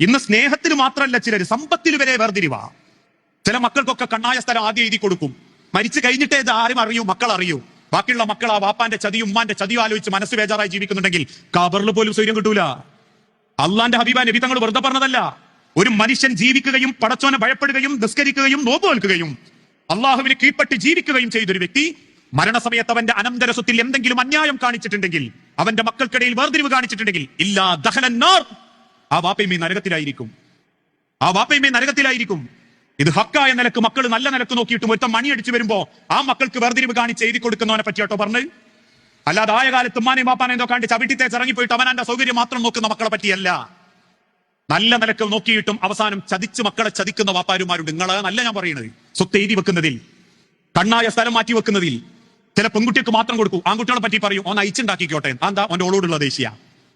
ഇന്ന് സ്നേഹത്തിന് മാത്രമല്ല ചിലർ സമ്പത്തിൽ വരെ വേർതിരിവാ. ചില മക്കൾക്കൊക്കെ കണ്ണായ സ്ഥലം ആദ്യം എഴുതി കൊടുക്കും. മരിച്ചു കഴിഞ്ഞിട്ടേ ഇത് ആരും അറിയൂ, മക്കൾ അറിയൂ. ബാക്കിയുള്ള മക്കൾ ആ വാപ്പാന്റെ ചതിയും ഉമ്മാന്റെ ചതിയും ആലോചിച്ച് മനസ്സ് ബേജാറായി ജീവിക്കുന്നുണ്ടെങ്കിൽ കബറിൽ പോലും സ്വൈര്യം കിട്ടൂല. അള്ളാന്റെ ഹബീബ നബി തങ്ങൾ വെറുതെ പറഞ്ഞതല്ല. ഒരു മനുഷ്യൻ ജീവിക്കുകയും പടച്ചോനെ ഭയപ്പെടുകയും നിസ്കരിക്കുകയും നോമ്പ് നോൽക്കുകയും അള്ളാഹുവിന് കീഴ്പ്പെട്ട് ജീവിക്കുകയും ചെയ്തൊരു വ്യക്തി മരണസമയത്ത് അവന്റെ അനന്തര സ്വത്തിൽ എന്തെങ്കിലും അന്യായം കാണിച്ചിട്ടുണ്ടെങ്കിൽ, അവന്റെ മക്കൾക്കിടയിൽ വേർതിരിവ് കാണിച്ചിട്ടുണ്ടെങ്കിൽ, ഇല്ലാ ദഖലന്നാർ, ആ വാപ്പയുമേ നരകത്തിലായിരിക്കും. ആ വാപ്പയുമേ നരകത്തിലായിരിക്കും. ഇത് ഹക്കായ നിലക്ക് മക്കൾ നല്ല നിലക്ക് നോക്കിയിട്ടും ഒരുത്തം മണിയടിച്ചു വരുമ്പോ ആ മക്കൾക്ക് വേർതിരിവ് കാണിച്ച് എഴുതി കൊടുക്കുന്നവനെ പറ്റിയാട്ടോ പറഞ്ഞത്. അല്ലാതെ ആയ കാലത്ത് ഉമ്മാനെയും വാപ്പാനെയും എന്തോ കണ്ട് ചവിട്ടിത്തേച്ച് ഇറങ്ങിപ്പോയിട്ട് അവനാന്റെ സൗകര്യം മാത്രം നോക്കുന്ന മക്കളെ പറ്റിയല്ല. നല്ല നിലക്ക് നോക്കിയിട്ടും അവസാനം ചതിച്ച് മക്കളെ ചതിക്കുന്ന വാപ്പാരുമാരുണ്ട്. നിങ്ങളെ നല്ല ഞാൻ പറയുന്നത്. സ്വത്ത് എഴുതി വെക്കുന്നതിൽ, കണ്ണായ സ്ഥലം മാറ്റി വെക്കുന്നതിൽ, ചില പെൺകുട്ടിക്ക് മാത്രം കൊടുക്കൂ. ആൺകുട്ടികളെ പറ്റി പറയും ഓൻ അയച്ചുണ്ടാക്കിക്കോട്ടെ. എന്താ ഓന്റെ ഓളോടുള്ള ദേഷ്യ,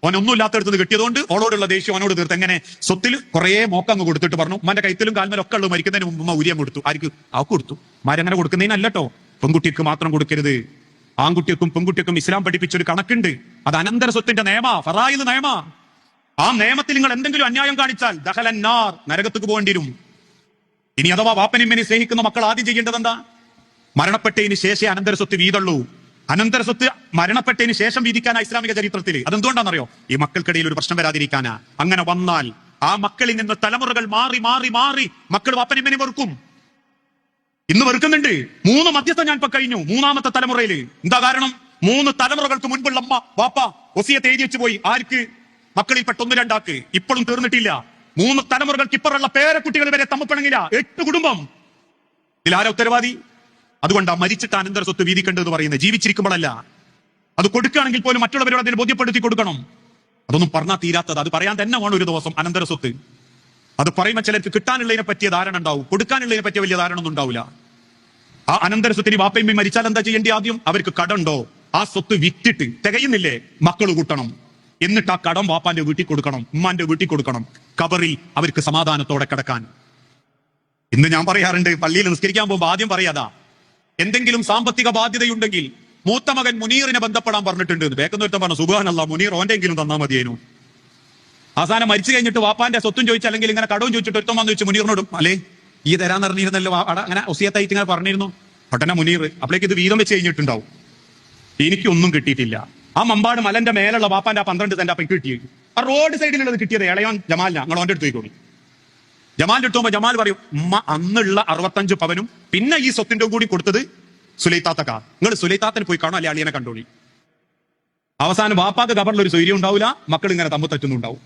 ഓനൊന്നും ഇല്ലാത്തടുത്ത് കിട്ടിയതുകൊണ്ട് ഓളോടുള്ള ദേഷ്യം ഓനോട് തീർത്ത്. എങ്ങനെ സ്വത്തിൽ കുറെ മോക്കങ്ങ് കൊടുത്തിട്ട് പറഞ്ഞു ഉമ്മന്റെ കൈത്തിലും കാൽമേലും ഒക്കെ ഉള്ളു മരിക്കുന്നതിന് മുമ്പ് ഉരിയം കൊടുത്തു. ആർക്ക്? അവക്ക് കൊടുത്തു. മാരങ്ങനെ കൊടുക്കുന്നതിനല്ലോ. പെൺകുട്ടിക്ക് മാത്രം കൊടുക്കരുത്. ആൺകുട്ടിക്കും പെൺകുട്ടിക്കും ഇസ്ലാം പഠിപ്പിച്ചൊരു കണക്കുണ്ട്. അത് അനന്തര സ്വത്തിന്റെ നിയമ, ഫറായിദ് നിയമ. ആ നിയമത്തിൽ നിങ്ങൾ എന്തെങ്കിലും അന്യായം കാണിച്ചാൽ ദഖലന്നാർ, നരകത്തേക്ക് പോകേണ്ടി വരും. ഇനി അഥവാ വാപ്പനിമ്മനെ സ്നേഹിക്കുന്ന മക്കൾ ആദ്യം ചെയ്യേണ്ടത് എന്താ? മരണപ്പെട്ടതിന് ശേഷം അനന്തര സ്വത്ത് വീതുള്ളൂ. അനന്തര സ്വത്ത് മരണപ്പെട്ടതിന് ശേഷം വീതിക്കാനാ ഇസ്ലാമിക ചരിത്രത്തിൽ. അതെന്തുകൊണ്ടാണെന്നറിയോ? ഈ മക്കൾക്കിടയിൽ ഒരു പ്രശ്നം വരാതിരിക്കാനാ. അങ്ങനെ വന്നാൽ ആ മക്കളിൽ നിന്ന് തലമുറകൾ മാറി മാറി മാറി മക്കൾ വാപ്പനിമ്മനെ വെറുക്കും. ഇന്ന് വെറുക്കുന്നുണ്ട്. 3 മധ്യസ്ഥം ഞാൻ ഇപ്പൊ കഴിഞ്ഞു. 3ാമത്തെ തലമുറയില്. എന്താ കാരണം? 3 തലമുറകൾക്ക് മുൻപുള്ള അമ്മ വാപ്പ വസിയത്ത് എഴുതി വെച്ച് പോയി. ആർക്ക്? മക്കളിൽ പെട്ട 1-2 ആൾക്ക്. ഇപ്പോഴും തീർന്നിട്ടില്ല. 3 തലമുറകൾക്ക് ഇപ്പറുള്ള പേരക്കുട്ടികൾ വരെ തമ്മിപ്പിണങ്ങില്ല. 8 കുടുംബം. ഇതിലാരാ ഉത്തരവാദി? അതുകൊണ്ടാ മരിച്ചിട്ട് അനന്തര സ്വത്ത് വീതിക്കേണ്ടത് പറയുന്നത്. ജീവിച്ചിരിക്കുമ്പോഴല്ല. അത് കൊടുക്കുകയാണെങ്കിൽ പോലും മറ്റുള്ളവരോട് അതിന് ബോധ്യപ്പെടുത്തി കൊടുക്കണം. അതൊന്നും പറഞ്ഞാൽ തീരാത്തത്. അത് പറയാൻ തന്നെ വേണം ഒരു ദിവസം അനന്തര സ്വത്ത്. അത് പറയുമ്പോൾ ചിലർക്ക് കിട്ടാനുള്ളതിനെ പറ്റിയ ധാരണ ഉണ്ടാവും, കൊടുക്കാനുള്ളതിനെ പറ്റിയ വലിയ ധാരണ ഒന്നും ഉണ്ടാവില്ല. ആ അനന്തര സ്വത്തിന് വാപ്പയും മരിച്ചാൽ എന്താ ചെയ്യേണ്ടി? ആദ്യം അവർക്ക് കടമുണ്ടോ ആ സ്വത്ത് വിറ്റിട്ട് തികയുന്നില്ലേ മക്കൾ കൂട്ടണം. എന്നിട്ട് ആ കടം വാപ്പാന്റെ വീട്ടിൽ കൊടുക്കണം, ഉമ്മാന്റെ വീട്ടിൽ കൊടുക്കണം. ഖബറിൽ അവർക്ക് സമാധാനത്തോടെ കിടക്കാൻ. ഇന്ന് ഞാൻ പറയാറുണ്ട്, പള്ളിയിൽ നിസ്കരിക്കാൻ പോകുമ്പോൾ ആദ്യം പറയാതാ, എന്തെങ്കിലും സാമ്പത്തിക ബാധ്യതയുണ്ടെങ്കിൽ മൂത്ത മകൻ മുനീറിനെ ബന്ധപ്പെടാൻ പറഞ്ഞിട്ടുണ്ട്. ബേക്കെന്നൊരുത്തം പറഞ്ഞു സുബ്ഹാനല്ലാഹ്, മുനീർ ഓന്റെങ്കിലും തന്നാ മതിയേനു. അവസാനം മരിച്ചു കഴിഞ്ഞിട്ട് വാപ്പാന്റെ സ്വത്തും ചോദിച്ചു, അല്ലെങ്കിൽ ഇങ്ങനെ കടവും ചോദിച്ചിട്ട് ഒരുത്തം വന്ന് ചോദിച്ചു മുനീറിനോടും, അല്ലേ ഈ തരാന്ന് പറഞ്ഞിരുന്നല്ലോ അങ്ങനെ ഒസിയത്തായിട്ട് ഇങ്ങനെ പറഞ്ഞിരുന്നു. ഉടനെ മുനീർ അപ്പോഴേക്ക് ഇത് വീതം വെച്ച് കഴിഞ്ഞിട്ടുണ്ടാവും. എനിക്കൊന്നും കിട്ടിയിട്ടില്ല. ആ മമ്പാട് മലന്റെ മേലുള്ള വാപ്പാന്റെ ആ 12 സെന്റ് അപ്പം കിട്ടിയത്. ആ റോഡ് സൈഡിലുള്ളത് കിട്ടിയത് ഇളയോൻ ജമാലിനാ. നിങ്ങൾ ഓന്റെ അടുത്ത് പോയിക്കോളി. ജമാലിന്റെ അടുത്ത് പോകുമ്പോ ജമാൽ പറയും ഉമ്മ അന്നുള്ള 65 പവനും പിന്നെ ഈ സ്വത്തിന്റെ കൂടി കൊടുത്തത് സുലൈത്താത്തക്കാ. നിങ്ങൾ സുലൈത്താത്തന് പോയി കാണോ, അല്ലെ അളിയനെ കണ്ടോളി. അവസാനം വാപ്പാക്ക് ഖബറിൽ ഒരു സ്വൈര്യം ഉണ്ടാവില്ല, മക്കൾ ഇങ്ങനെ തമ്മിൽ തറ്റുന്നുണ്ടാവും.